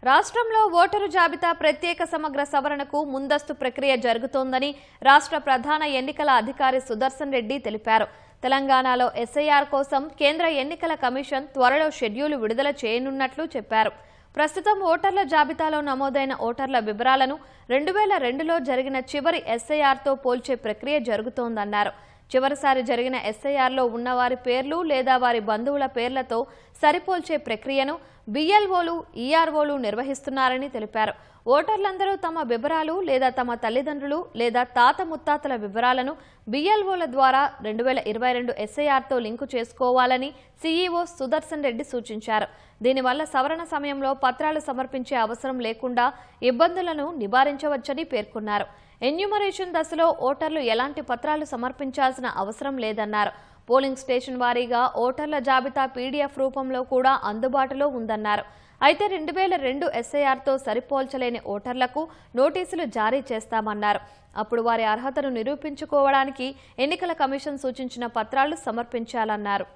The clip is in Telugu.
రాష్ట్రంలో ఓటరు జాబితా ప్రత్యేక సమగ్ర సవరణకు ముందస్తు ప్రక్రియ జరుగుతోందని రాష్ట్ర ప్రధాన ఎన్నికల అధికారి సుదర్శన్ రెడ్డి తెలిపారు. తెలంగాణలో ఎస్ఐఆర్ కోసం కేంద్ర ఎన్నికల కమిషన్ త్వరలో షెడ్యూల్ విడుదల చేయనున్నట్లు చెప్పారు. ప్రస్తుతం ఓటర్ల జాబితాలో నమోదైన ఓటర్ల వివరాలను 2002లో జరిగిన చివరి ఎస్ఐఆర్తో పోల్చే ప్రక్రియ జరుగుతోందన్నారు. చివరిసారి జరిగిన ఎస్ఐఆర్లో ఉన్నవారి పేర్లు లేదా వారి బంధువుల పేర్లతో సరిపోల్చే ప్రక్రియను బిఎల్ఓలు, ఈఆర్ఓలు నిర్వహిస్తున్నారని తెలిపారు. ఓటర్లందరూ తమ వివరాలు లేదా తమ తల్లిదండ్రులు లేదా తాత ముత్తాతల వివరాలను బిఎల్ఓల ద్వారా 2022 ఎస్ఐఆర్తో లింకు చేసుకోవాలని సీఈఓ సుదర్శన్ రెడ్డి సూచించారు. దీనివల్ల సవరణ సమయంలో పత్రాలు సమర్పించే అవసరం లేకుండా ఇబ్బందులను నివారించవచ్చని పేర్కొన్నారు. ఎన్యూమరేషన్ దశలో ఓటర్లు ఎలాంటి పత్రాలు సమర్పించాల్సిన అవసరం లేదన్నారు. పోలింగ్ స్టేషన్ వారీగా ఓటర్ల జాబితా పీడీఎఫ్ రూపంలో కూడా అందుబాటులో ఉందన్నారు. అయితే 2002 ఎస్ఐఆర్తో సరిపోల్చలేని ఓటర్లకు నోటీసులు జారీ చేస్తామన్నారు. అప్పుడు వారి అర్హతను నిరూపించుకోవడానికి ఎన్నికల కమిషన్ సూచించిన పత్రాలు సమర్పించాలన్నారు.